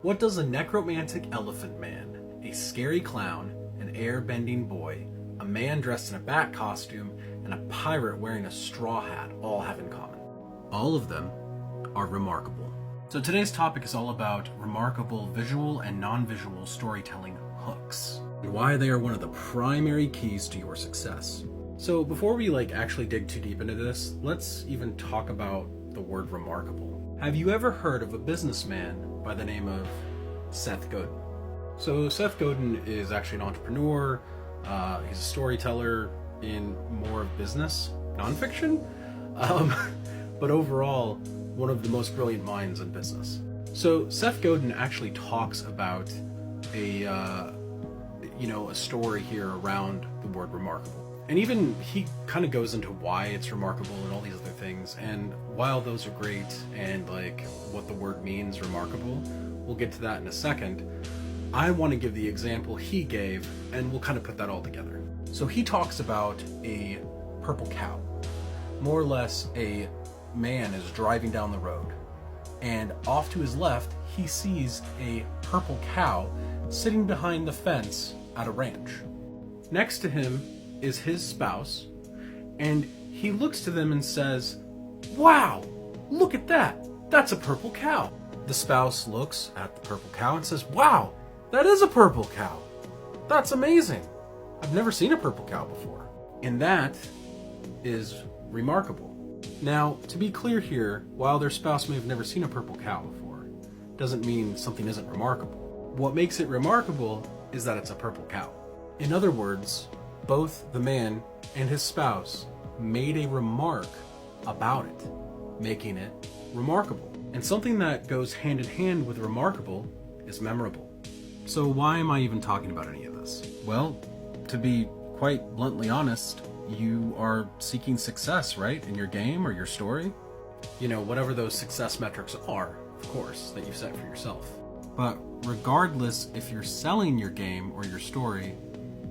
What does a necromantic elephant man, a scary clown, an air-bending boy, a man dressed in a bat costume, and a pirate wearing a straw hat all have in common? All of them are remarkable. So today's topic is all about remarkable visual and non-visual storytelling hooks, and why they are one of the primary keys to your success. So before we actually dig too deep into this, let's even talk about the word remarkable. Have you ever heard of a businessman by the name of Seth Godin? So Seth Godin is actually an entrepreneur. He's a storyteller in more of business, nonfiction, but overall, one of the most brilliant minds in business. So Seth Godin actually talks about a story here around the word remarkable. And even he kind of goes into why it's remarkable and all these other things. And while those are great and what the word means, remarkable, we'll get to that in a second. I want to give the example he gave, and we'll kind of put that all together. So he talks about a purple cow. More or less, a man is driving down the road, and off to his left, he sees a purple cow sitting behind the fence at a ranch. Next to him is his spouse, and he looks to them and says, "Wow, look at that. That's a purple cow." The spouse looks at the purple cow and says, "Wow, that is a purple cow. That's amazing. I've never seen a purple cow before." And that is remarkable. Now, to be clear here, while their spouse may have never seen a purple cow before, doesn't mean something isn't remarkable. What makes it remarkable is that it's a purple cow. In other words, both the man and his spouse made a remark about it, making it remarkable. And something that goes hand in hand with remarkable is memorable. So why am I even talking about any of this? Well, to be quite bluntly honest, you are seeking success, right? In your game or your story? Whatever those success metrics are, of course, that you set for yourself. But regardless if you're selling your game or your story,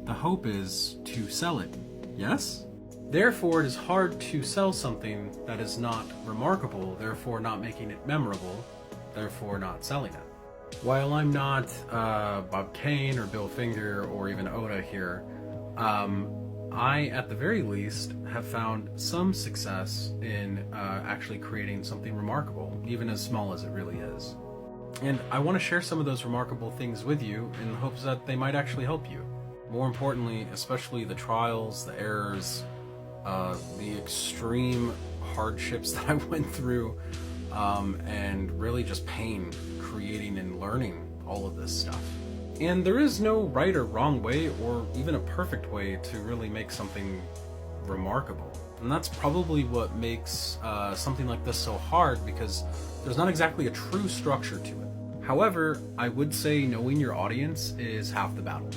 the hope is to sell it, yes? Therefore, it is hard to sell something that is not remarkable, therefore not making it memorable, therefore not selling it. While I'm not Bob Kane or Bill Finger or even Oda here, I, at the very least, have found some success in actually creating something remarkable, even as small as it really is. And I want to share some of those remarkable things with you in the hopes that they might actually help you. More importantly, especially the trials, the errors, the extreme hardships that I went through, and really just pain creating and learning all of this stuff. And there is no right or wrong way, or even a perfect way to really make something remarkable. And that's probably what makes something like this so hard, because there's not exactly a true structure to it. However, I would say knowing your audience is half the battle.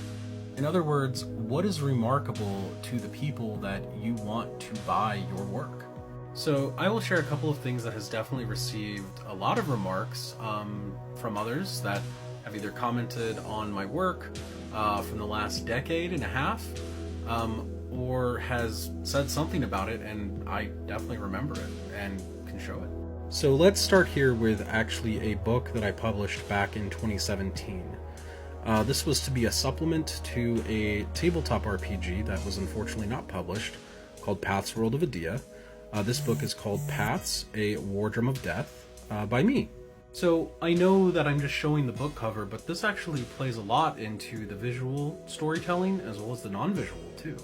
In other words, what is remarkable to the people that you want to buy your work? So I will share a couple of things that has definitely received a lot of remarks from others that have either commented on my work from the last decade and a half, or has said something about it, and I definitely remember it and can show it. So let's start here with actually a book that I published back in 2017. This was to be a supplement to a tabletop RPG that was unfortunately not published, called Paths World of Adia. This book is called Paths, a War Drum of Death, by me. So I know that I'm just showing the book cover, but this actually plays a lot into the visual storytelling as well as the non-visual too.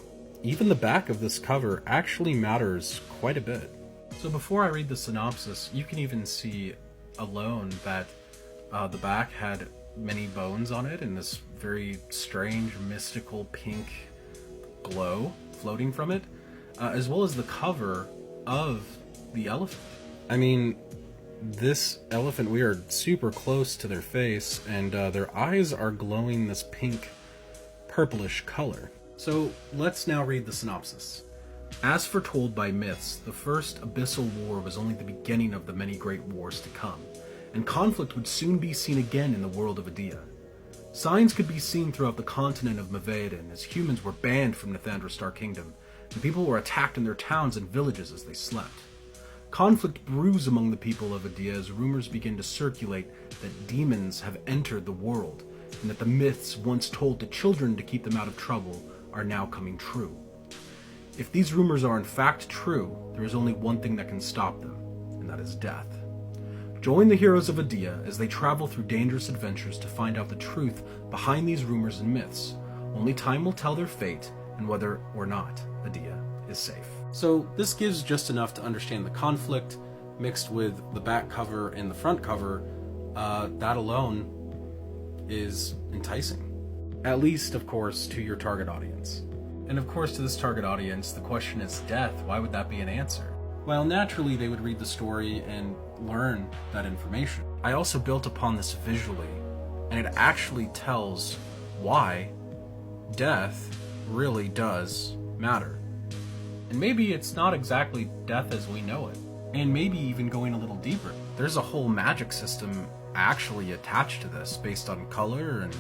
Even the back of this cover actually matters quite a bit. So before I read the synopsis, you can even see alone that the back had many bones on it and this very strange mystical pink glow floating from it, as well as the cover of the elephant. I mean, this elephant, we are super close to their face, and their eyes are glowing this pink purplish color. So let's now read the synopsis. As foretold by myths, the first abyssal war was only the beginning of the many great wars to come, and conflict would soon be seen again in the world of Adia. Signs could be seen throughout the continent of Mavaden as humans were banned from Nathandra's Star Kingdom, and people were attacked in their towns and villages as they slept. Conflict brews among the people of Adia as rumors begin to circulate that demons have entered the world, and that the myths once told to children to keep them out of trouble are now coming true. If these rumors are in fact true, there is only one thing that can stop them, and that is death. Join the heroes of Adia as they travel through dangerous adventures to find out the truth behind these rumors and myths. Only time will tell their fate and whether or not Adia is safe. So this gives just enough to understand the conflict, mixed with the back cover and the front cover. That alone is enticing. At least, of course, to your target audience. And of course, to this target audience, the question is death. Why would that be an answer? Well, naturally, they would read the story and learn that information. I also built upon this visually, and it actually tells why death really does matter. And maybe it's not exactly death as we know it, and maybe even going a little deeper. There's a whole magic system actually attached to this based on color and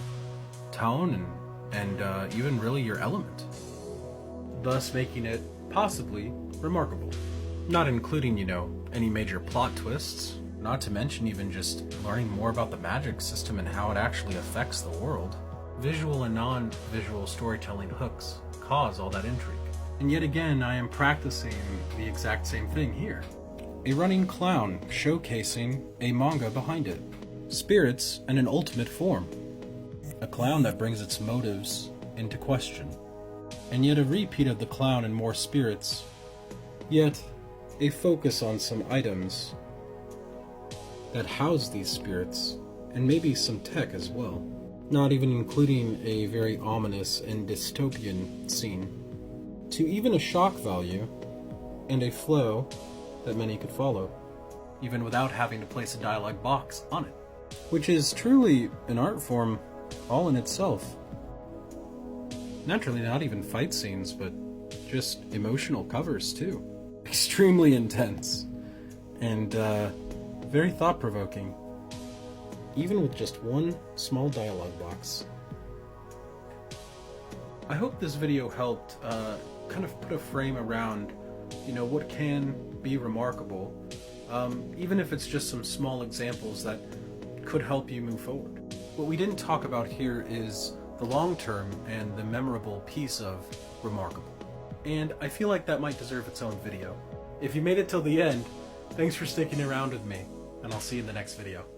tone and even really your element, thus making it possibly remarkable. Not including, any major plot twists, not to mention even just learning more about the magic system and how it actually affects the world. Visual and non-visual storytelling hooks cause all that intrigue. And yet again, I am practicing the exact same thing here. A running clown showcasing a manga behind it. Spirits in an ultimate form. A clown that brings its motives into question. And yet a repeat of the clown and more spirits. Yet a focus on some items that house these spirits, and maybe some tech as well. Not even including a very ominous and dystopian scene. To even a shock value, and a flow that many could follow, even without having to place a dialogue box on it. Which is truly an art form all in itself. Naturally, not even fight scenes, but just emotional covers too. Extremely intense, and very thought-provoking, even with just one small dialogue box. I hope this video helped kind of put a frame around, what can be remarkable, even if it's just some small examples that could help you move forward. What we didn't talk about here is the long-term and the memorable piece of remarkable. And I feel like that might deserve its own video. If you made it till the end, thanks for sticking around with me, and I'll see you in the next video.